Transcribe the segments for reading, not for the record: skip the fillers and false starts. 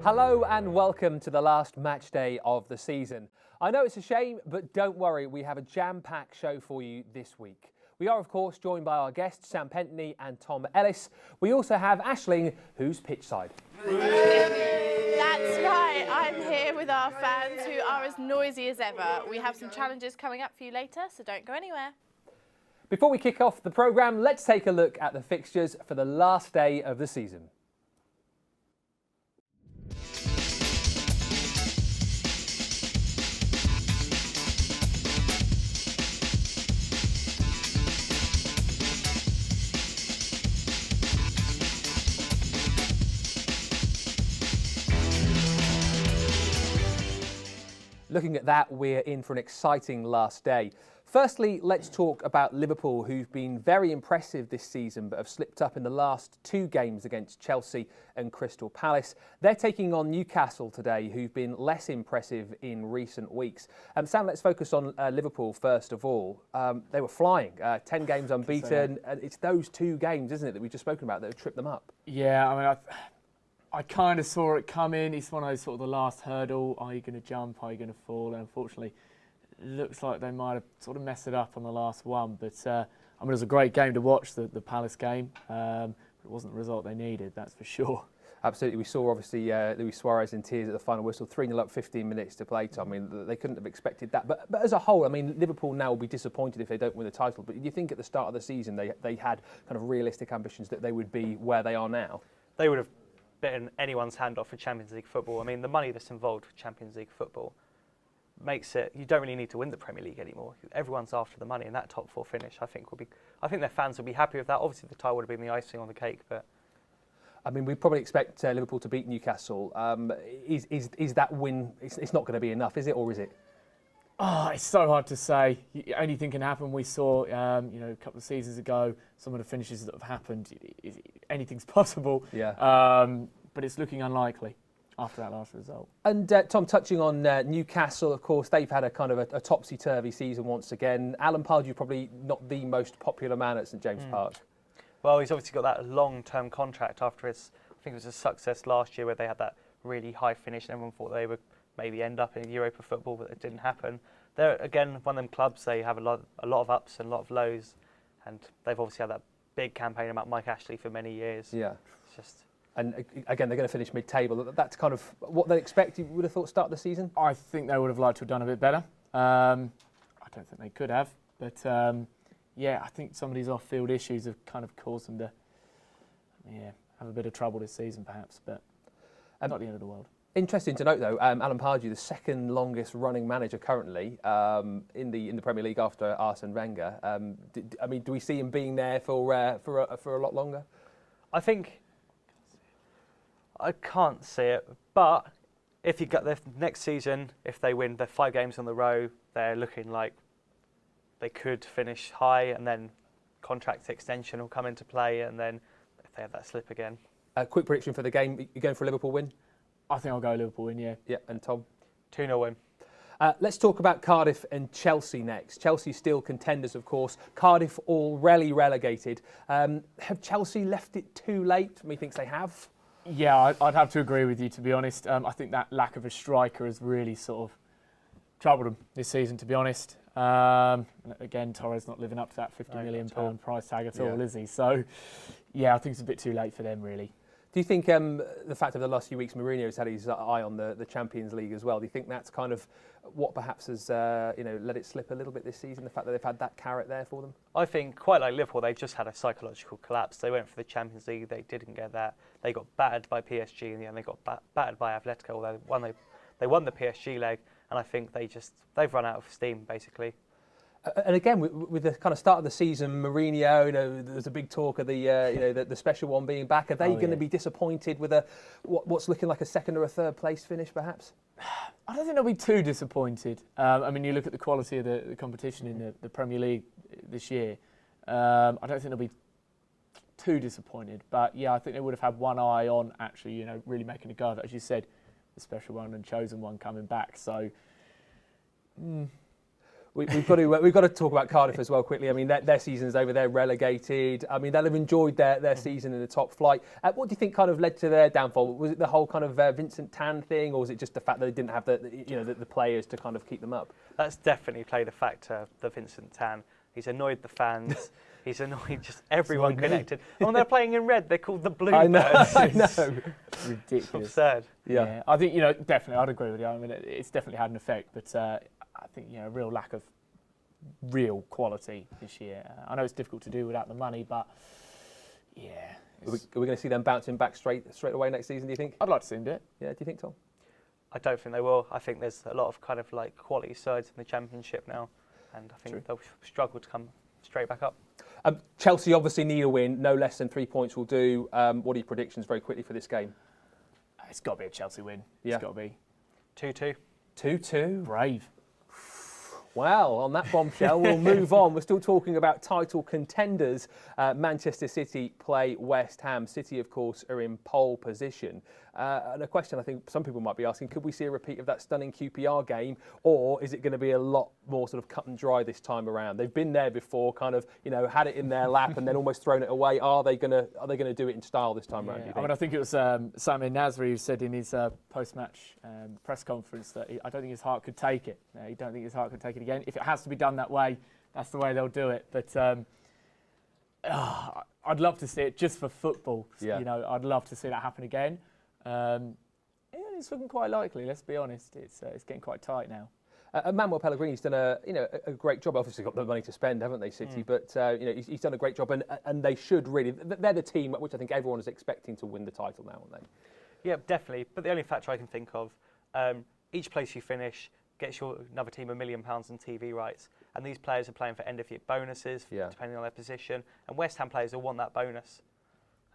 Hello and welcome to the last match day of the season. I know it's a shame, but don't worry, we have a jam-packed show for you this week. We are, of course, joined by our guests, Sam Pentney and Tom Ellis. We also have Aisling, who's pitchside. That's right, I'm here with our fans who are as noisy as ever. We have some challenges coming up for you later, so don't go anywhere. Before we kick off the programme, let's take a look at the fixtures for the last day of the season. Looking at that, we're in for an exciting last day. Firstly, let's talk about Liverpool, who've been very impressive this season but have slipped up in the last two games against Chelsea and Crystal Palace. They're taking on Newcastle today, who've been less impressive in recent weeks. Sam, let's focus on Liverpool first of all. They were flying, 10 games unbeaten, and it's those two games, isn't it, that we've just spoken about that have tripped them up? Yeah, I mean, I kind of saw it coming. It's one of those sort of the last hurdle. Are you going to jump? Are you going to fall? And unfortunately, it looks like they might have sort of messed it up on the last one. But I mean, it was a great game to watch, the Palace game. But it wasn't the result they needed, that's for sure. Absolutely. We saw, obviously, Luis Suarez in tears at the final whistle, 3-0 up, 15 minutes to play. I mean, they couldn't have expected that. But as a whole, I mean, Liverpool now will be disappointed if they don't win the title. But do you think at the start of the season they had kind of realistic ambitions that they would be where they are now? They would have bitten anyone's hand off for Champions League football. I mean, the money that's involved with Champions League football makes it, you don't really need to win the Premier League anymore. Everyone's after the money, and that top four finish, I think their fans will be happy with that. Obviously, the tie would have been the icing on the cake, but I mean, we probably expect Liverpool to beat Newcastle. Is that win? It's not going to be enough, is it, or is it? Oh, it's so hard to say. Anything can happen. We saw, a couple of seasons ago, some of the finishes that have happened. Anything's possible. Yeah. But it's looking unlikely after that last result. And Tom, touching on Newcastle, of course, they've had a kind of a topsy-turvy season once again. Alan Pardew probably not the most popular man at St James Park. Well, he's obviously got that long-term contract after his, I think it was a success last year where they had that really high finish and everyone thought they would maybe end up in Europa football, but it didn't happen. They're, again, one of them clubs, they have a lot of ups and a lot of lows, and they've obviously had that big campaign about Mike Ashley for many years. Yeah. It's just... And again, they're going to finich mid-table. That's kind of what they expect. You would have thought start of the season? I think they would have liked to have done a bit better. I don't think they could have, but yeah, I think some of these off-field issues have kind of caused them to have a bit of trouble this season, perhaps, but not the end of the world. Interesting to note, though, Alan Pardew, the second longest running manager currently in the Premier League after Arsene Wenger. I mean, do we see him being there for a lot longer? I can't see it, but if you get the next season, if they win their 5 games on the row, they're looking like they could finish high, and then contract extension will come into play, and then if they have that slip again. A quick prediction for the game. You're going for a Liverpool win? I think I'll go Liverpool win, yeah. Yeah, and Tom? 2-0 win. Let's talk about Cardiff and Chelsea next. Chelsea still contenders, of course. Cardiff already relegated. Have Chelsea left it too late? Methinks they have. Yeah, I'd have to agree with you, to be honest. I think that lack of a striker has really sort of troubled them this season, to be honest. Again, Torres not living up to that £50 million price tag at all, is he? So, yeah, I think it's a bit too late for them, really. Do you think the fact of the last few weeks, Mourinho's had his eye on the Champions League as well? Do you think that's kind of what perhaps has let it slip a little bit this season, the fact that they've had that carrot there for them? I think, quite like Liverpool, they've just had a psychological collapse. They went for the Champions League, they didn't get that. They got battered by PSG in the end, they got battered by Atletico, although they won the PSG leg, and I think they've run out of steam, basically. And again, with the kind of start of the season, Mourinho, there's a big talk of the special one being back. Are they going to be disappointed with what's looking like a second or a third place finish, perhaps? I don't think they'll be too disappointed. I mean, you look at the quality of the competition in the Premier League this year. I don't think they'll be too disappointed. But yeah, I think they would have had one eye on actually, really making a go of it. As you said, the special one and chosen one coming back. So. We've got to talk about Cardiff as well quickly. I mean, their season's over. They're relegated. I mean, they'll have enjoyed their season in the top flight. What do you think kind of led to their downfall? Was it the whole kind of Vincent Tan thing, or was it just the fact that they didn't have the players to kind of keep them up? That's definitely played a factor. The Vincent Tan. He's annoyed the fans. He's annoyed just everyone connected. When they're playing in red, they're called the Bluebirds. I know. Ridiculous. It's absurd. Yeah. I think, definitely, I'd agree with you. I mean, it's definitely had an effect, but I think, a real lack of real quality this year. I know it's difficult to do without the money, but yeah. Are we going to see them bouncing back straight away next season, do you think? I'd like to see them do it. Yeah, do you think, Tom? I don't think they will. I think there's a lot of kind of like quality sides in the Championship now, and I think they'll struggle to come straight back up. Chelsea obviously need a win. No less than 3 points will do. What are your predictions very quickly for this game? It's got to be a Chelsea win. Yeah. It's got to be. 2-2. 2-2. Brave. Well, on that bombshell, we'll move on. We're still talking about title contenders. Manchester City play West Ham. City, of course, are in pole position. And a question I think some people might be asking, could we see a repeat of that stunning QPR game, or is it going to be a lot more sort of cut and dry this time around? They've been there before, kind of, had it in their lap and then almost thrown it away. Are they going to do it in style this time around, do you think? I think it was Samir Nasri who said in his post-match press conference that I don't think his heart could take it. He don't think his heart could take it again. If it has to be done that way, that's the way they'll do it. But I'd love to see it just for football. Yeah. I'd love to see that happen again. It's looking quite likely. Let's be honest. It's getting quite tight now. Manuel Pellegrini's done a great job. Obviously, got the money to spend, haven't they, City? But he's done a great job, and they should really. They're the team which I think everyone is expecting to win the title now, aren't they? Yeah, definitely. But the only factor I can think of, each place you finish gets another team £1 million in TV rights, and these players are playing for end of year bonuses, depending on their position. And West Ham players will want that bonus,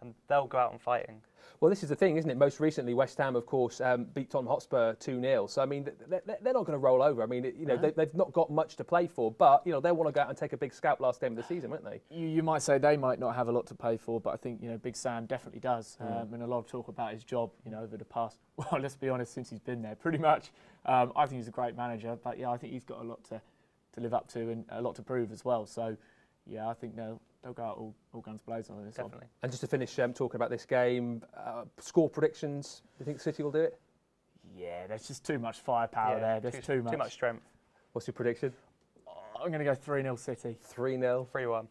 and they'll go out and fighting. Well, this is the thing, isn't it? Most recently, West Ham, of course, beat Tottenham Hotspur 2-0. So, I mean, they're not going to roll over. I mean, they've not got much to play for, but, they'll want to go out and take a big scalp last game of the season, won't they? You might say they might not have a lot to play for, but I think, Big Sam definitely does. And a lot of talk about his job, over the past, well, let's be honest, since he's been there, pretty much. I think he's a great manager, but, I think he's got a lot to live up to and a lot to prove as well. So, I think they'll go out all guns blazing on this. Definitely. One. And just to finish talking about this game, score predictions, do you think City will do it? Yeah, there's just too much firepower there. There's too much. Too much strength. What's your prediction? I'm going to go 3-0 City. 3-0. 3-1.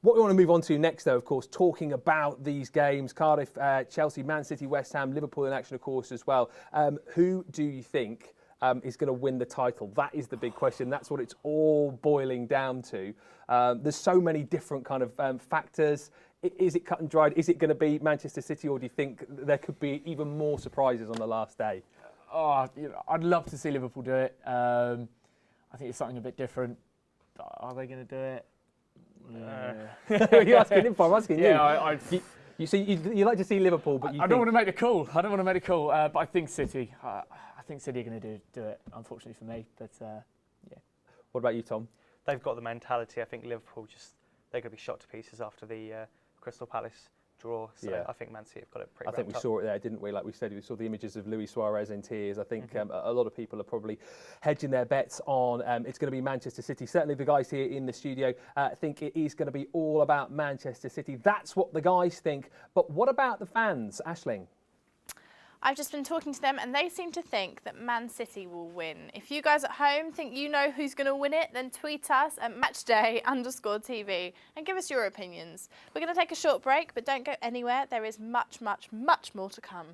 What we want to move on to next, though, of course, talking about these games, Cardiff, Chelsea, Man City, West Ham, Liverpool in action, of course, as well. Who do you think is going to win the title? That is the big question. That's what it's all boiling down to. There's so many different kind of factors. Is it cut and dried? Is it going to be Manchester City, or do you think there could be even more surprises on the last day? I'd love to see Liverpool do it. I think it's something a bit different. But are they going to do it? You're asking him for, I'm asking you. Yeah, You like to see Liverpool, but I don't want to make the call. But I think City. I think City are going to do it, unfortunately for me. But yeah. What about you, Tom? They've got the mentality. I think Liverpool they're going to be shot to pieces after the Crystal Palace draw. So I think Man City have got it pretty. I think we saw it there, didn't we? Like we said, we saw the images of Luis Suarez in tears. I think a lot of people are probably hedging their bets on it's going to be Manchester City. Certainly the guys here in the studio think it is going to be all about Manchester City. That's what the guys think. But what about the fans, Aisling? I've just been talking to them and they seem to think that Man City will win. If you guys at home think you know who's going to win it, then tweet us at Matchday_TV and give us your opinions. We're going to take a short break, but don't go anywhere. There is much, much, much more to come.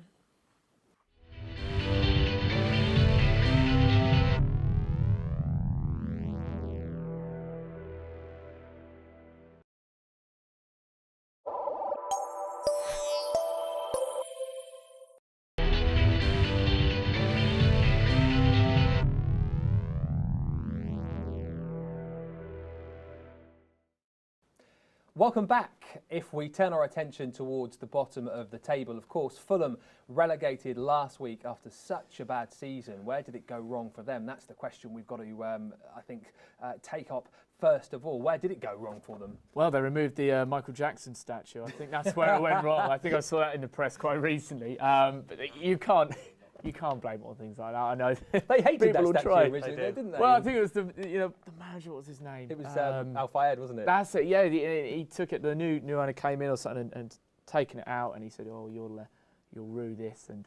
Welcome back. If we turn our attention towards the bottom of the table, of course, Fulham relegated last week after such a bad season. Where did it go wrong for them? That's the question we've got to, I think, take up first of all. Where did it go wrong for them? Well, they removed the Michael Jackson statue. I think that's where it went wrong. I think I saw that in the press quite recently. But you can't you can't blame it on things like that. I know They hated that people will statue try. originally, didn't they? Well, I think it was the manager. What was his name? It was Al Fayed, wasn't it? That's it. Yeah, he took it. The new owner came in or something and taken it out, and he said, "Oh, you'll rue this." And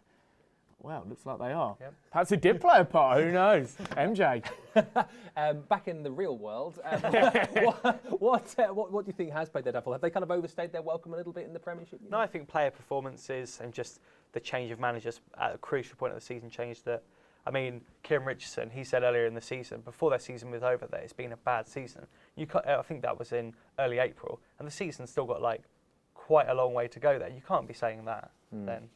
well, looks like they are. Yep. Perhaps it did play a part. Who knows? MJ. Back in the real world, what do you think has played their downfall? Have they kind of overstayed their welcome a little bit in the Premiership? No, I think player performances and just the change of managers at a crucial point of the season changed it. I mean, Kieran Richardson, he said earlier in the season, before their season was over, that it's been a bad season. I think that was in early April, and the season's still got quite a long way to go there. You can't be saying that then.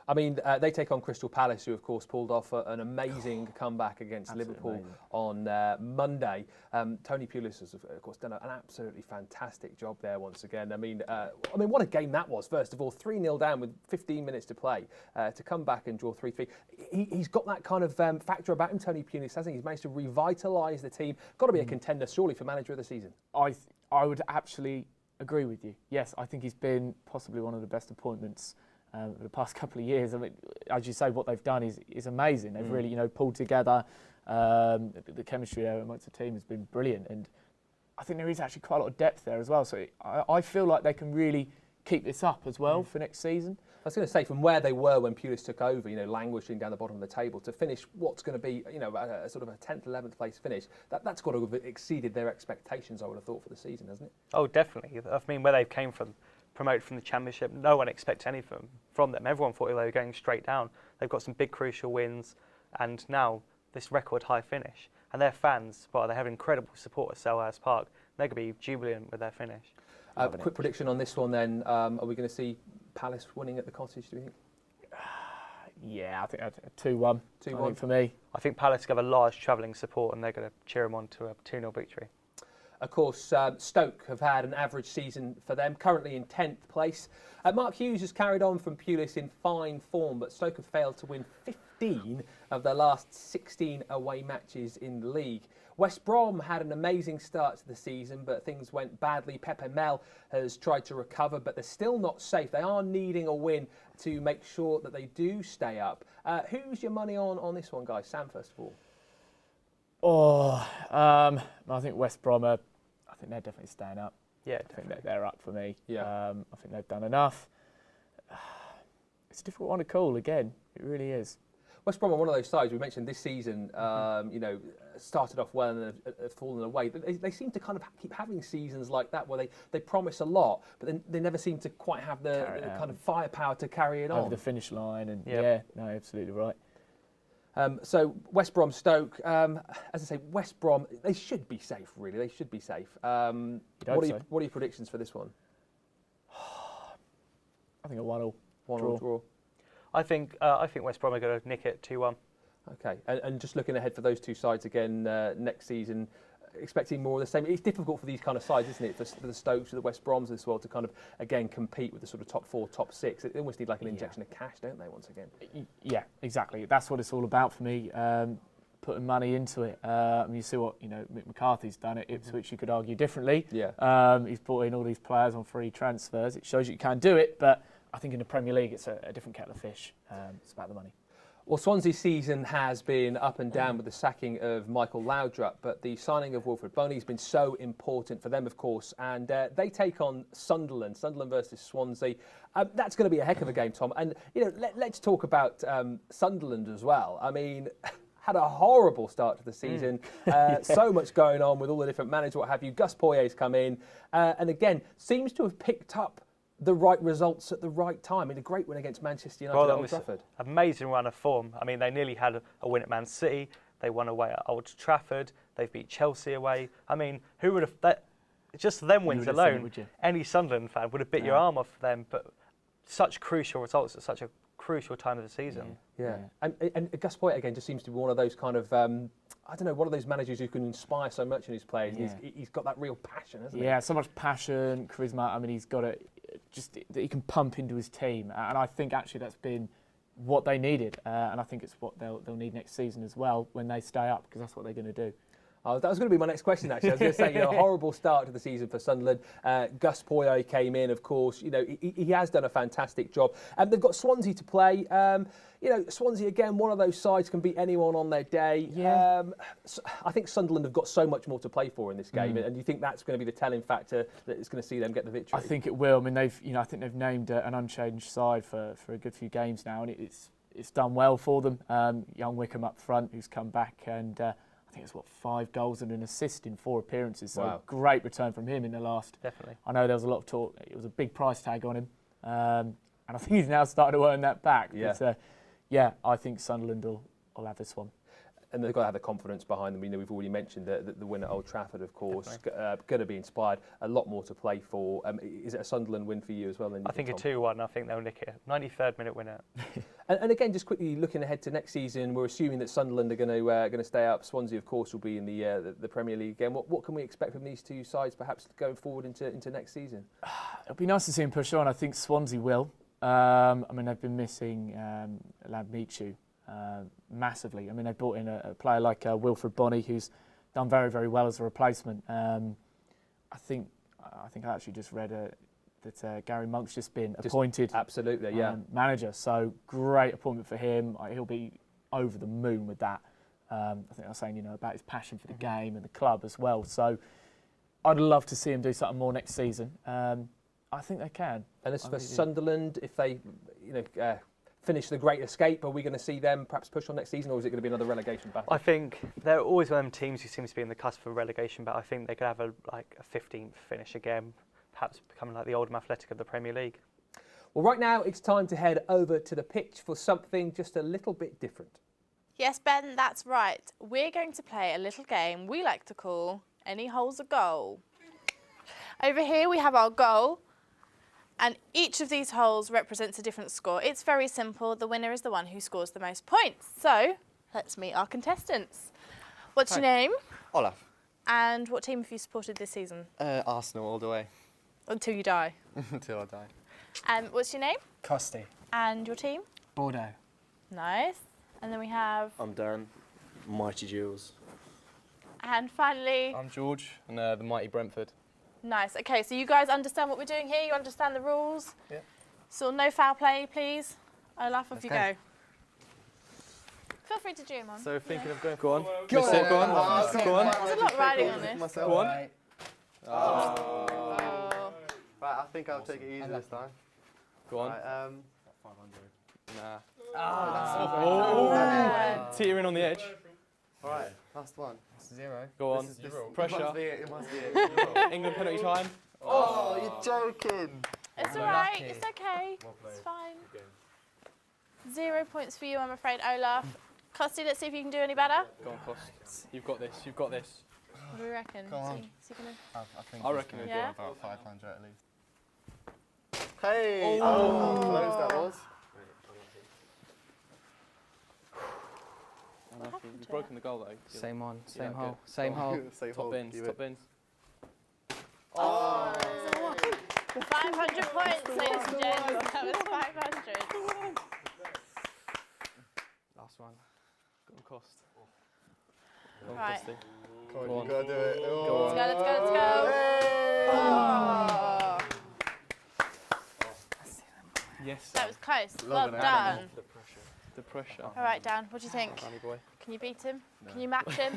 I mean, they take on Crystal Palace, who, of course, pulled off an amazing comeback against Liverpool amazing. on Monday. Tony Pulis has, of course, done an absolutely fantastic job there once again. I mean, what a game that was, first of all. 3-0 down with 15 minutes to play to come back and draw 3-3. He's got that kind of factor about him, Tony Pulis, hasn't he? He's managed to revitalise the team. Got to be a contender, surely, for manager of the season. I would actually agree with you. Yes, I think he's been possibly one of the best appointments the past couple of years. I mean, as you say, what they've done is amazing. They've really, pulled together. The chemistry there amongst the team has been brilliant, and I think there is actually quite a lot of depth there as well. So I feel like they can really keep this up as well for next season. I was going to say, from where they were when Pulis took over, languishing down the bottom of the table, to finish what's going to be, a sort of a 10th, 11th place finish, that's got to have exceeded their expectations, I would have thought, for the season, hasn't it? Oh, definitely. I mean, where they came from, promoted from the Championship, no one expected anything from them. Everyone thought they were going straight down. They've got some big crucial wins, and now this record high finish. And their fans, they have incredible support at Selhurst Park. They're going to be jubilant with their finish. Quick prediction on this one then. Are we going to see Palace winning at the Cottage, do you think? Yeah, I think 2-1. 2-1 for me. I think Palace have a large travelling support, and they're going to cheer them on to a 2-0 victory. Of course, Stoke have had an average season for them, currently in 10th place. Mark Hughes has carried on from Pulis in fine form, but Stoke have failed to win 15 of their last 16 away matches in the league. West Brom had an amazing start to the season, but things went badly. Pepe Mel has tried to recover, but they're still not safe. They are needing a win to make sure that they do stay up. Who's your money on this one, guys? Sam, first of all. I think West Brom are. I think they're definitely staying up. Yeah, I think they're up for me. Yeah. I think they've done enough. It's a difficult one to call again. It really is. West Brom are one of those sides we mentioned this season. Started off well and have fallen away. They seem to kind of keep having seasons like that where they promise a lot, but then they never seem to quite have the kind of firepower to carry it on. Over the finish line, and absolutely right. So West Brom, Stoke. As I say, West Brom, they should be safe. Really, they should be safe. What are your predictions for this one? I think a 1-1 draw. I think West Brom are going to nick it 2-1. Okay, and just looking ahead for those two sides again next season, expecting more of the same. It's difficult for these kind of sides, isn't it, for the Stokes, for the West Broms as well, to kind of, again, compete with the sort of top 4, top 6. They almost need like an injection of cash, don't they, once again? Yeah, exactly. That's what it's all about for me, putting money into it. You see what, Mick McCarthy's done at Ipswich, you could argue differently. Yeah. He's brought in all these players on free transfers. It shows you can do it, but I think in the Premier League it's a different kettle of fish. It's about the money. Well, Swansea's season has been up and down with the sacking of Michael Laudrup, but the signing of Wilfred Boney has been so important for them, of course, and they take on Sunderland versus Swansea. That's going to be a heck of a game, Tom. And, let's talk about Sunderland as well. I mean, had a horrible start to the season. So much going on with all the different managers, what have you. Gus Poyet's come in, and again, seems to have picked up the right results at the right time. I mean, a great win against Manchester United at Old Trafford. Amazing run of form. I mean, they nearly had a win at Man City. They won away at Old Trafford. They've beat Chelsea away. I mean, who would have... Just them wins alone, any Sunderland fan would have bit your arm off for them. But such crucial results at such a crucial time of the season. Yeah. And Gus Poyet, again, just seems to be one of those kind of... one of those managers who can inspire so much in his players. Yeah. He's got that real passion, hasn't he? Yeah, so much passion, charisma. I mean, he's got just that he can pump into his team, and I think actually that's been what they needed, and I think it's what they'll need next season as well when they stay up, because that's what they're going to do. Oh, that was going to be my next question, actually. I was going to say, a horrible start to the season for Sunderland. Gus Poyet came in, of course. He has done a fantastic job. They've got Swansea to play. Swansea, again, one of those sides can beat anyone on their day. Yeah. I think Sunderland have got so much more to play for in this game. And you think that's going to be the telling factor that is going to see them get the victory? I think it will. I mean, I think they've named an unchanged side for a good few games now, and it's done well for them. Young Wickham up front, who's come back, and I think it's 5 goals and an assist in 4 appearances. So great return from him in the last. Definitely. I know there was a lot of talk. It was a big price tag on him, and I think he's now starting to earn that back. Yeah. But, I think Sunderland will have this one. And they've got to have the confidence behind them. We've already mentioned the win at Old Trafford, of course, going to be inspired. A lot more to play for. Is it a Sunderland win for you as well? Then I think a 2-1. I think they'll nick it. 93rd minute winner. and again, just quickly looking ahead to next season, we're assuming that Sunderland are going to stay up. Swansea, of course, will be in the Premier League again. What can we expect from these two sides, perhaps going forward into next season? It'll be nice to see him push on. I think Swansea will. They've been missing Lad Michu. Massively. I mean, they brought in a player like Wilfred Bonney, who's done very, very well as a replacement. I think I actually just read that Gary Monk's just been appointed. Absolutely, manager. So great appointment for him. He'll be over the moon with that. I think I was saying, about his passion for the game and the club as well. So I'd love to see him do something more next season. I think they can. And as for Sunderland, if they, finish the Great Escape, are we going to see them perhaps push on next season, or is it going to be another relegation battle? I think they're always one of them teams who seems to be in the cusp of a relegation, but I think they could have a 15th finish again, perhaps becoming like the Oldham Athletic of the Premier League. Well, right now it's time to head over to the pitch for something just a little bit different. Yes, Ben, that's right. We're going to play a little game we like to call Any Hole's a Goal. Over here we have our goal, and each of these holes represents a different score. It's very simple. The winner is the one who scores the most points. So let's meet our contestants. What's your name? Olaf. And what team have you supported this season? Arsenal all the way. Until you die. Until I die. And what's your name? Costi. And your team? Bordeaux. Nice. And then we have... I'm Dan, Mighty Jules. And finally... I'm George, and the Mighty Brentford. Nice. Okay, so you guys understand what we're doing here? You understand the rules? Yeah. So no foul play, please. Olaf, off you go. Feel free to zoom on. So thinking of going... Go on. Go on. Go on. There's a lot riding on this. Go on. Oh. Right, I think I'll take it easy this time. Go on. Right, 500. Nah. Teetering on the edge. Alright, last one. 0. Go on. Pressure. It must be it. England penalty time. Oh, you're joking. It's all right. It's okay. It's fine. 0 points for you, I'm afraid, Olaf. Costi, let's see if you can do any better. Go on, Cost. You've got this. You've got this. What do we reckon? Go on. Is he gonna... I reckon he's he'll do about 500 at least. Hey! Oh, how close that was. You've broken the goal though. Same one, same like hole, it. same hole. Top bins. Top bins. Oh, 500 points, ladies and gentlemen. That was 500. Last one. Go on, Cost. Go on, Right. Costi. Come Go on, on. you gotta do it. Go on. Let's go. Oh, Yes. that was close. Well Loving it. done. The pressure. All right, Dan, what do you think? Danny boy. Can you beat him? Can you match him?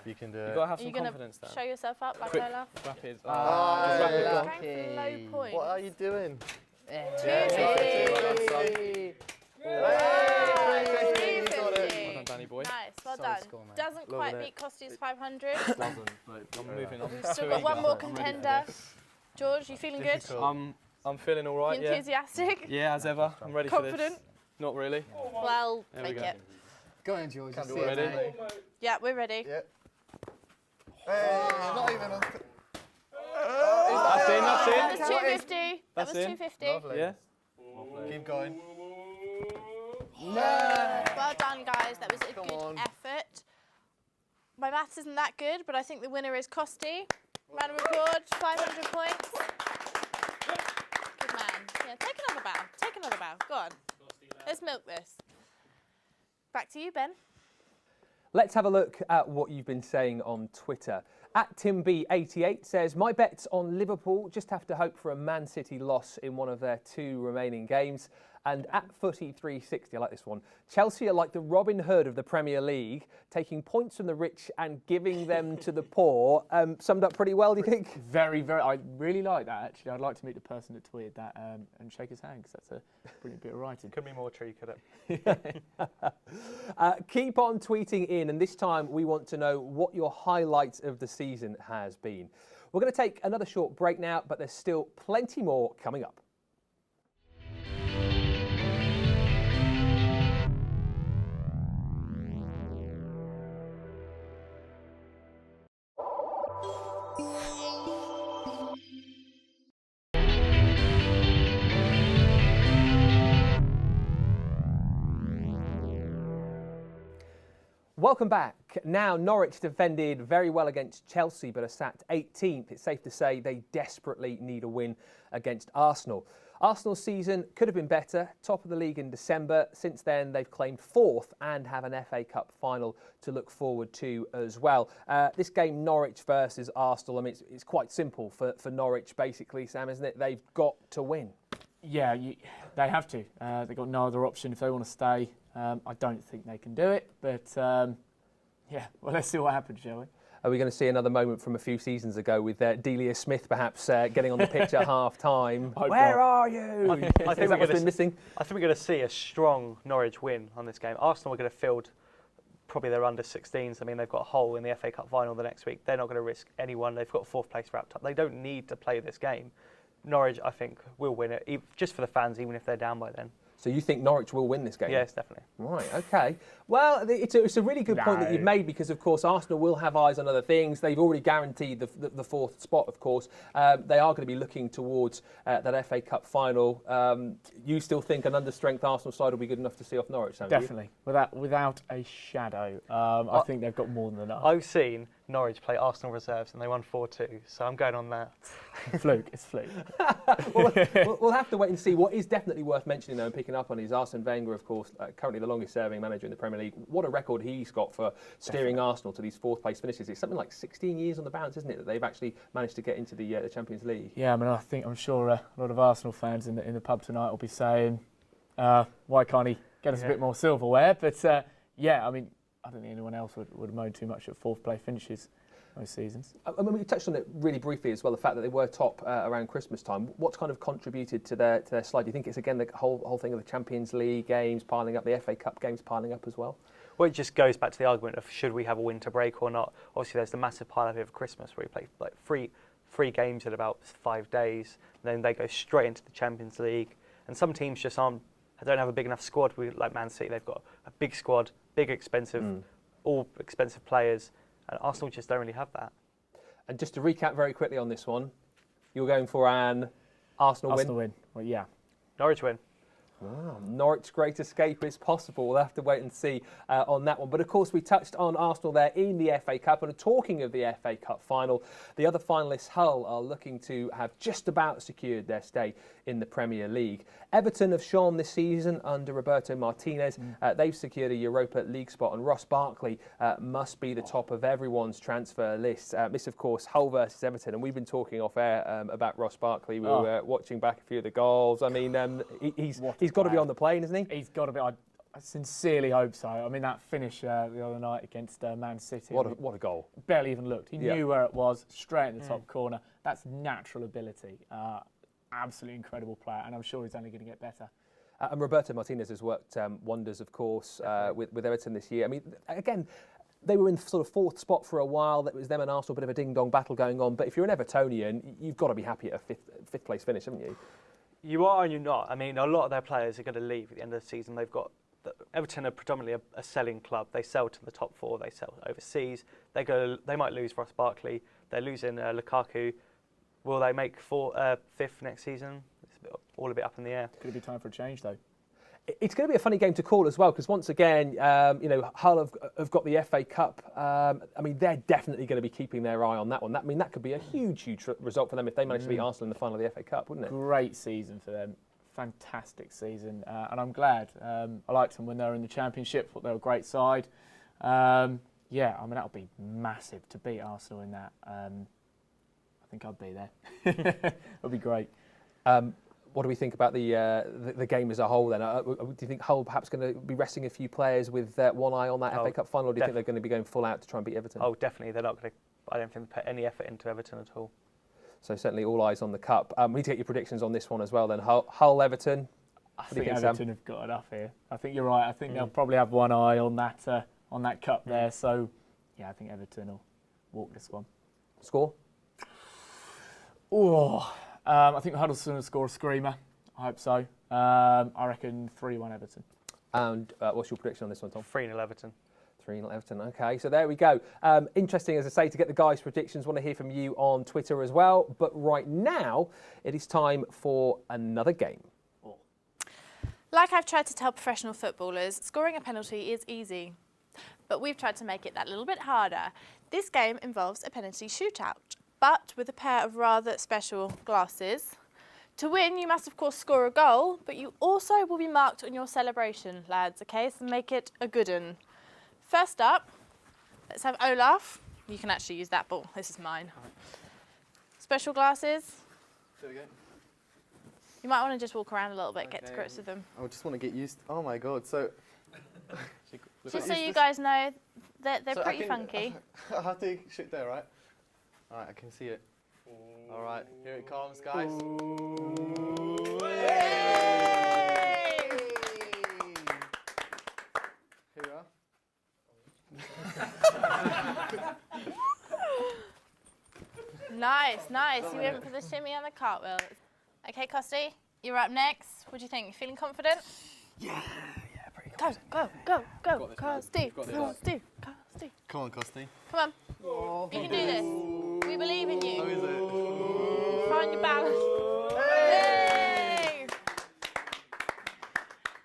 You can do You it. gotta have Are you some going confidence, to Dan. show yourself up like Quick. Olaf? Rapid. Ah, Just rapid. yeah. Go on. Going for low points. What are you doing? Well done, Danny boy. Nice, well Solid done. score, mate. Doesn't quite beat Costi's 500. I'm moving on. We've still got one more contender. George, you feeling good? I'm feeling all right. You Yeah. enthusiastic? Yeah, as ever. I'm ready for Confident? this. Not really. Well, There we make go. it. Go on, George. Can do see it. it, Ready? mate. Yeah, we're ready. Yeah. Hey, not even on. That's in. That's That in. was 250. That That's was in. 250. Lovely. Yeah. Keep going. Well done, guys. That was a Come good on. effort. My maths isn't that good, but I think the winner is Costi. Round of applause, 500 points. Good man. Yeah, take another bow. Take another bow. Go on. Let's milk this. Back to you, Ben. Let's have a look at what you've been saying on Twitter. At TimB88 says, my bets on Liverpool just have to hope for a Man City loss in one of their 2 remaining games. And at Footy360, I like this one, Chelsea are like the Robin Hood of the Premier League, taking points from the rich and giving them to the poor. Summed up pretty well, do you think? Very, very. I really like that, actually. I'd like to meet the person that tweeted that and shake his hand, because that's a brilliant bit of writing. Couldn't be more true, could it? Keep on tweeting in, and this time we want to know what your highlight of the season has been. We're going to take another short break now, but there's still plenty more coming up. Welcome back. Now, Norwich defended very well against Chelsea, but are sat 18th. It's safe to say they desperately need a win against Arsenal. Arsenal's season could have been better, top of the league in December. Since then, they've claimed 4th and have an FA Cup final to look forward to as well. This game, Norwich versus Arsenal, I mean, it's quite simple for Norwich, basically, Sam, isn't it? They've got to win. Yeah, they have to. They've got no other option if they want to stay. I don't think they can do it, but yeah, well, let's see what happens, shall we? Are we going to see another moment from a few seasons ago with Delia Smith perhaps getting on the pitch at half-time? Where are you? I think what's been missing? I think we're going to see a strong Norwich win on this game. Arsenal are going to field probably their under-16s. I mean, they've got a hole in the FA Cup final the next week. They're not going to risk anyone. They've got 4th place wrapped up. They don't need to play this game. Norwich, I think, will win it, just for the fans, even if they're down by then. So you think Norwich will win this game? Yes, definitely. Right, OK. Well, it's a really good point that you've made, because, of course, Arsenal will have eyes on other things. They've already guaranteed the 4th spot, of course. They are going to be looking towards that FA Cup final. You still think an under-strength Arsenal side will be good enough to see off Norwich, Sam? Definitely, without a shadow. I think they've got more than enough. I've seen Norwich play Arsenal reserves and they won 4-2, so I'm going on that. Fluke, it's fluke. We'll have to wait and see. What is definitely worth mentioning, though, and picking up on is Arsene Wenger, of course, currently the longest-serving manager in the Premier League. What a record he's got for steering Arsenal to these 4th-place finishes. It's something like 16 years on the bounce, isn't it, that they've actually managed to get into the Champions League? Yeah, I mean, I'm sure a lot of Arsenal fans in the pub tonight will be saying, why can't he get us a bit more silverware? But yeah, I mean, I don't think anyone else would moan too much at 4th-place finishes most seasons. I mean, we touched on it really briefly as well, the fact that they were top around Christmas time. What's kind of contributed to their slide? Do you think it's, again, the whole thing of the Champions League games piling up, the FA Cup games piling up as well? Well, it just goes back to the argument of should we have a winter break or not. Obviously, there's the massive pile-up over Christmas where you play like three games in about 5 days. And then they go straight into the Champions League. And some teams just don't have a big enough squad. Like Man City, they've got a big squad, big, expensive, all expensive players. And Arsenal just don't really have that. And just to recap very quickly on this one, you're going for an Arsenal win? Well, yeah. Norwich win. Wow, Norwich's great escape is possible. We'll have to wait and see on that one. But of course, we touched on Arsenal there in the FA Cup. And talking of the FA Cup final, the other finalists, Hull, are looking to have just about secured their stay in the Premier League. Everton have shone this season under Roberto Martinez. They've secured a Europa League spot, and Ross Barkley must be the top of everyone's transfer list. This, of course, Hull versus Everton, and we've been talking off air about Ross Barkley. We were watching back a few of the goals. I mean, he's got to be on the plane, isn't he? He's got to be. I sincerely hope so. I mean, that finish the other night against Man City. What a goal. Barely even looked. He knew where it was, straight in the top corner. That's natural ability. Absolutely incredible player, and I'm sure he's only going to get better. And Roberto Martinez has worked wonders, of course, with Everton this year. I mean, again, they were in sort of 4th spot for a while. That was them and Arsenal, a bit of a ding-dong battle going on. But if you're an Evertonian, you've got to be happy at a fifth place finish, haven't you? You are and you're not. I mean, a lot of their players are going to leave at the end of the season. Everton are predominantly a selling club. They sell to the top 4. They sell overseas. They might lose Ross Barkley. They're losing Lukaku. Will they make 5th next season? It's all a bit up in the air. Could it be time for a change, though? It's going to be a funny game to call as well, because once again, Hull have got the FA Cup. I mean, they're definitely going to be keeping their eye on that one. That could be a huge result for them if they manage to beat Arsenal in the final of the FA Cup, wouldn't it? Great season for them. Fantastic season. And I'm glad. I liked them when they were in the Championship. Thought they were a great side. Yeah, I mean, that would be massive to beat Arsenal in that. I think I'd be there. That would be great. What do we think about the game as a whole then? Do you think Hull perhaps going to be resting a few players with one eye on that FA Cup final, or do you think they're going to be going full out to try and beat Everton? Oh, definitely. They're not going to. I don't think they put any effort into Everton at all. So certainly all eyes on the Cup. We need to get your predictions on this one as well then. Hull, Everton. I think Everton have got enough here. I think you're right. I think they'll probably have one eye on that Cup there. So, yeah, I think Everton will walk this one. Score? Oh, I think Huddleston will score a screamer. I hope so. I reckon 3-1 Everton. And what's your prediction on this one, Tom? 3-0 Everton. 3-0 Everton. Okay, so there we go. Interesting, as I say, to get the guys' predictions. Want to hear from you on Twitter as well. But right now, it is time for another game. Like I've tried to tell professional footballers, scoring a penalty is easy. But we've tried to make it that little bit harder. This game involves a penalty shootout, but with a pair of rather special glasses. To win, you must of course score a goal, but you also will be marked on your celebration, lads, okay? So make it a good one. First up, let's have Olaf. You can actually use that ball. This is mine. Special glasses. There we go. You might want to just walk around a little bit, get to grips with them. I just want to get used. Oh my god! So. Just so you guys know, they're So pretty funky. I have to shoot there, right? All right, I can see it. All right, here it comes, guys. Here we are. Nice. You went for the shimmy and the cartwheel. Okay, Costy, you're up next. What do you think? You feeling confident? Yeah, pretty Go, Costy. Costy. Come on, Costy. Come on. You can do this. We believe in How you. is it? Find your balance. Yay!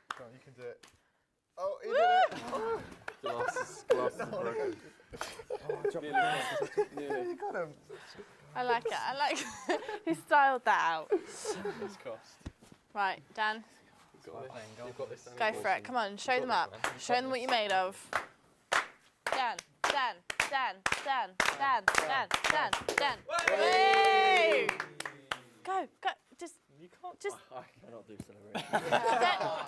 Come on, you can do it. Oh, he did it. Glasses are broken. You got him. I like it. He styled that out. It's cost. Right, Dan, You've got this. go for it. Come on, show them up. Show them what you're made of. Dan. Hey! Go. Just I cannot do celebration.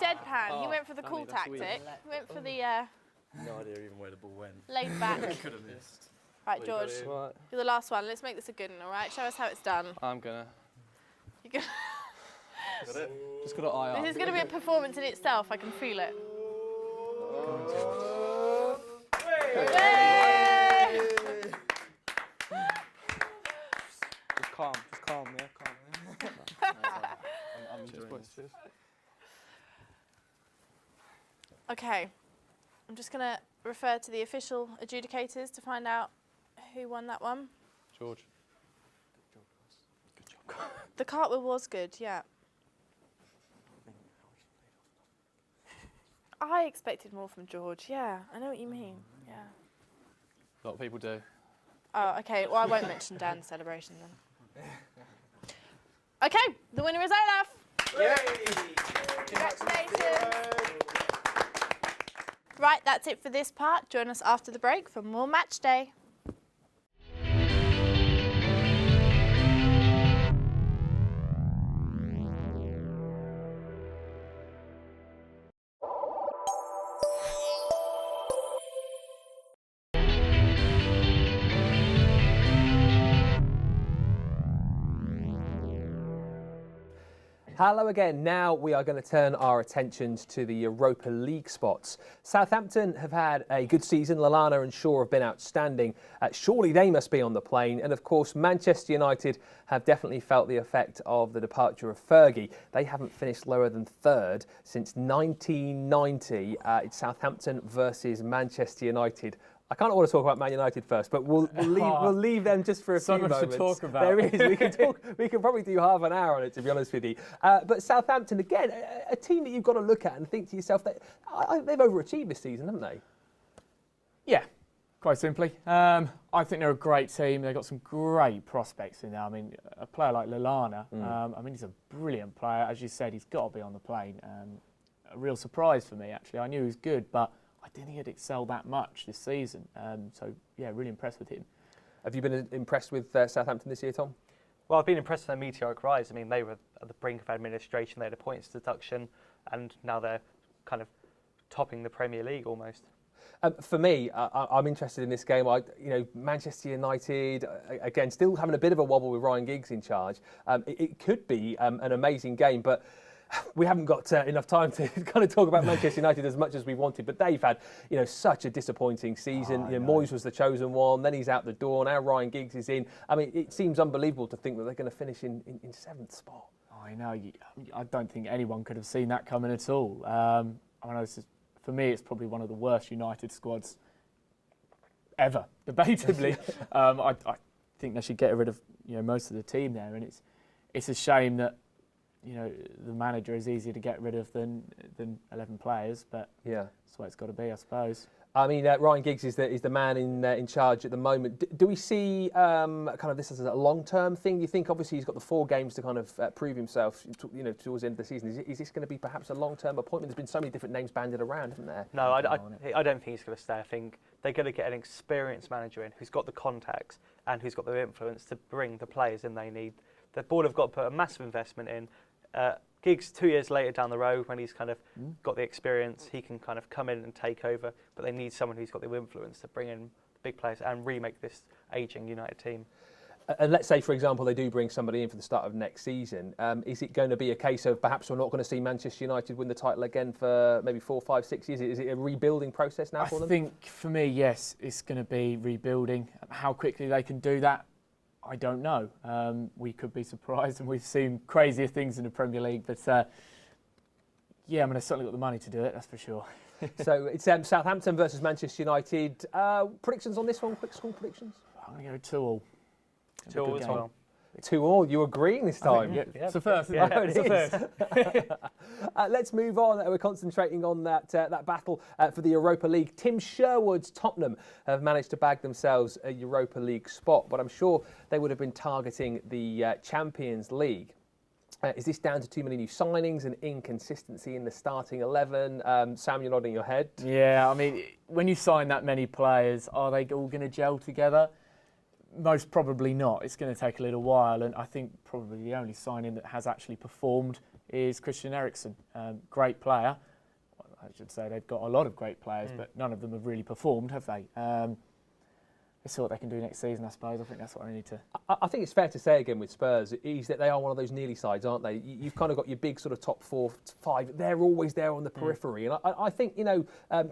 deadpan. He went for the cool tactic. He went for the No idea even where the ball went. laid back. Could have missed. Right, George, Right, you're the last one. Let's make this a good one, all right? Show us how it's done. I'm gonna. You're gonna Got it. Just got to eye up. This is going to be a performance in itself. I can feel it. Yay! Just calm, yeah, calm. I'm enjoying this. Okay, I'm just going to refer to the official adjudicators to find out who won that one. George. The cartwheel was good, yeah. I expected more from George, yeah. I know what you mean, yeah. A lot of people do. Oh, okay, well I won't mention Dan's celebration then. Okay, the winner is Olaf. Congratulations. Right, that's it for this part. Join us after the break for more Match Day. Hello again. Now we are going to turn our attentions to the Europa League spots. Southampton have had a good season. Lallana and Shaw have been outstanding. Surely they must be on the plane. And of course, Manchester United have definitely felt the effect of the departure of Fergie. They haven't finished lower than third since 1990. It's Southampton versus Manchester United. I kind of want to talk about Man United first, but we'll leave them just for a So few much to moments. talk about. There is. We can probably do half an hour on it, to be honest with you. But Southampton, again, a team that you've got to look at and think to yourself that they've overachieved this season, haven't they? Yeah, quite simply. I think they're a great team. They've got some great prospects in there. I mean, a player like Lallana, I mean, he's a brilliant player. As you said, he's got to be on the plane. A real surprise for me, actually. I knew he was good, but I didn't think he'd excel that much this season. So yeah, really impressed with him. Have you been impressed with Southampton this year, Tom? Well, I've been impressed with their meteoric rise. I mean, they were at the brink of administration. They had a points deduction, and now they're kind of topping the Premier League almost. For me, I'm interested in this game. Manchester United, again, still having a bit of a wobble with Ryan Giggs in charge. It could be an amazing game, but we haven't got enough time to kind of talk about Manchester United as much as we wanted. But they've had, such a disappointing season. Moyes was the chosen one, then he's out the door. Now Ryan Giggs is in. I mean, it seems unbelievable to think that they're going to finish in 7th spot. I know. I don't think anyone could have seen that coming at all. For me, it's probably one of the worst United squads ever, debatably. I think they should get rid of most of the team there, and it's a shame that the manager is easier to get rid of than 11 players, but yeah, that's the way it's got to be, I suppose. I mean, Ryan Giggs is the man in charge at the moment. Do we see kind of this as a long-term thing? You think obviously he's got the 4 games to kind of prove himself, towards the end of the season. Is this going to be perhaps a long-term appointment? There's been so many different names banded around, haven't there? No, I don't think he's going to stay. I think they're going to get an experienced manager in who's got the contacts and who's got the influence to bring the players in they need. The board have got to put a massive investment in. Giggs 2 years later down the road, when he's kind of got the experience, he can kind of come in and take over. But they need someone who's got the influence to bring in the big players and remake this ageing United team. And let's say, for example, they do bring somebody in for the start of next season. Is it going to be a case of perhaps we're not going to see Manchester United win the title again for maybe 4, 5, 6 years? Is it a rebuilding process now for them? I think for me, yes, it's going to be rebuilding. How quickly they can do that, I don't know. We could be surprised, and we've seen crazier things in the Premier League. But yeah, I mean, they've certainly got the money to do it, that's for sure. So it's Southampton versus Manchester United. Predictions on this one? Quick score predictions? I'm going to go 2-2. 2-2 as well. 2-2. You're agreeing this time. It's the first. Yeah, It's the first. Let's move on. We're concentrating on that battle for the Europa League. Tim Sherwood's Tottenham have managed to bag themselves a Europa League spot, but I'm sure they would have been targeting the Champions League. Is this down to too many new signings and inconsistency in the starting 11? Sam, you're nodding your head. Yeah, I mean, when you sign that many players, are they all going to gel together? Most probably not. It's going to take a little while, and I think probably the only signing that has actually performed is Christian Eriksen. Great player. Well, I should say they've got a lot of great players, but none of them have really performed, have they? Let's see what they can do next season, I suppose. I think that's what I need to... I think it's fair to say again with Spurs is that they are one of those nearly sides, aren't they? You've kind of got your big sort of top 4, 5. They're always there on the periphery. And I think,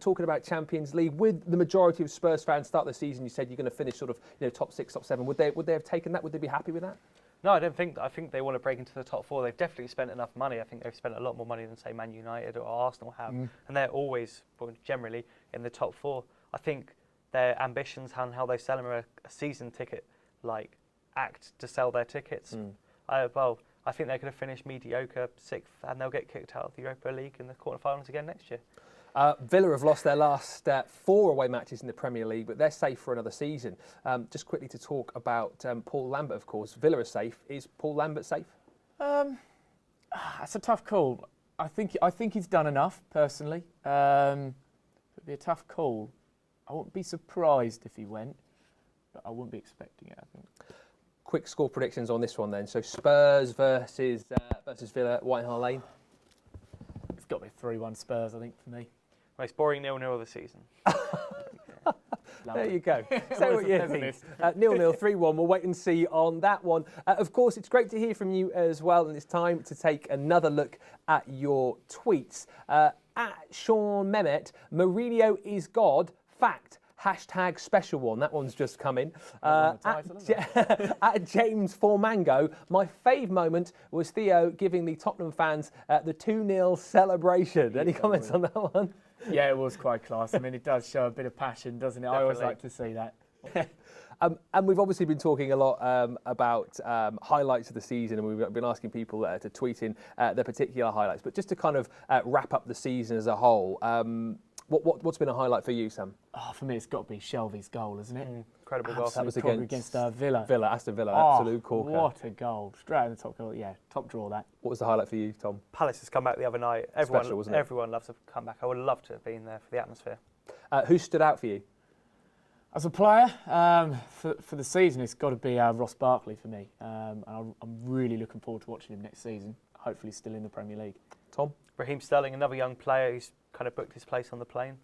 talking about Champions League, with the majority of Spurs fans start the season, you said you're going to finish sort of top 6, top 7. Would they have taken that? Would they be happy with that? No, I don't think. I think they want to break into the top 4. They've definitely spent enough money. I think they've spent a lot more money than, say, Man United or Arsenal have. And they're always, generally, in the top 4. I think their ambitions and how they sell them a season ticket act to sell their tickets. I think they're going to finish mediocre 6th, and they'll get kicked out of the Europa League in the quarterfinals again next year. Villa have lost their last 4 away matches in the Premier League, but they're safe for another season. Just quickly to talk about Paul Lambert, of course. Villa are safe. Is Paul Lambert safe? That's a tough call. I think he's done enough, personally. It'd be a tough call. I wouldn't be surprised if he went, but I wouldn't be expecting it, I think. Quick score predictions on this one then. So Spurs versus Villa, White Hart Lane. It's got to be 3-1 Spurs, I think, for me. Most boring 0-0 of the season. There you go. Say what you think. 0-0, 3-1. We'll wait and see on that one. Of course, it's great to hear from you as well, and it's time to take another look at your tweets. At Sean Mehmet, Mourinho is God. Fact. Hashtag special one. That one's just come in. At James Formango, my fave moment was Theo giving the Tottenham fans the 2-0 celebration. Any comments on that one? Yeah, it was quite class. I mean, it does show a bit of passion, doesn't it? Definitely. I always like to see that. And we've obviously been talking a lot about highlights of the season, and we've been asking people to tweet in their particular highlights. But just to kind of wrap up the season as a whole, what's been a highlight for you, Sam? Oh, for me, it's got to be Shelvey's goal, isn't it? Incredible goal. That was against Villa. Aston Villa, absolute corker. What a goal. Straight in the top goal. Yeah, top draw that. What was the highlight for you, Tom? Palace has come back the other night. Special, wasn't it? Everyone loves to come back. I would love to have been there for the atmosphere. Who stood out for you? As a player, for the season, it's got to be Ross Barkley for me. I'm really looking forward to watching him next season. Hopefully still in the Premier League. Tom? Raheem Sterling, another young player who's kind of booked his place on the plane.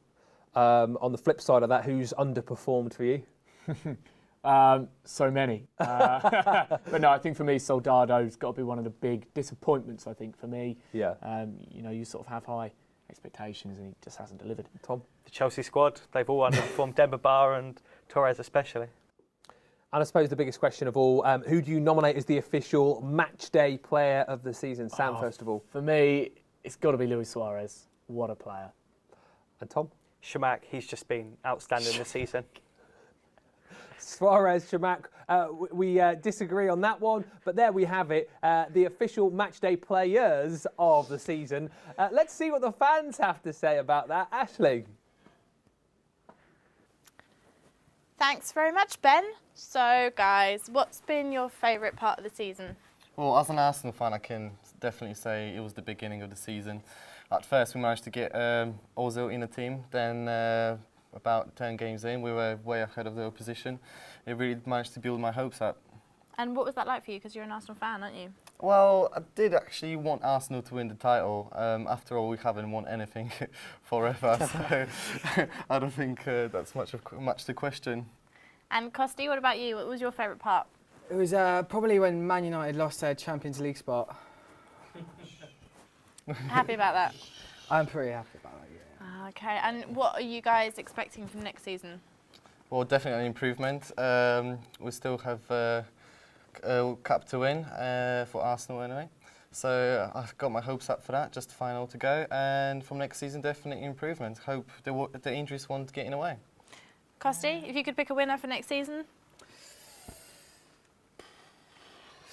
On the flip side of that, who's underperformed for you? So many. But no, I think for me, Soldado's got to be one of the big disappointments, I think, for me. Yeah. You sort of have high expectations and he just hasn't delivered. Tom? The Chelsea squad, they've all underperformed, Demba Ba and Torres especially. And I suppose the biggest question of all, who do you nominate as the official Matchday player of the season? Sam, first of all. For me, it's got to be Luis Suarez. What a player. And Tom? Shamak, he's just been outstanding this season. Suarez, Shamak, we disagree on that one, but there we have it, the official Matchday players of the season. Let's see what the fans have to say about that. Ashley? Thanks very much, Ben. So, guys, what's been your favourite part of the season? Well, as an Arsenal fan, I can definitely say it was the beginning of the season. At first, we managed to get Ozil in the team. Then, about 10 games in, we were way ahead of the opposition. It really managed to build my hopes up. And what was that like for you? Because you're an Arsenal fan, aren't you? Well, I did actually want Arsenal to win the title. After all, we haven't won anything forever, so I don't think that's much the question. And Costi, what about you? What was your favourite part? It was probably when Man United lost their Champions League spot. Happy about that? I'm pretty happy about that, yeah. Okay, and what are you guys expecting from next season? Well, definitely an improvement. We still have a cup to win for Arsenal anyway. So I've got my hopes up for that, just the final to go. And from next season, definitely improvement. Hope the injuries won't get in the way. Costi, if you could pick a winner for next season?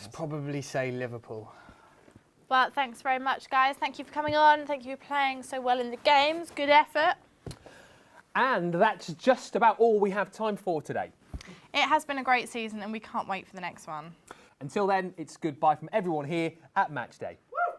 I'd probably say Liverpool. Well, thanks very much, guys. Thank you for coming on. Thank you for playing so well in the games. Good effort. And that's just about all we have time for today. It has been a great season and we can't wait for the next one. Until then, it's goodbye from everyone here at Matchday. Woo!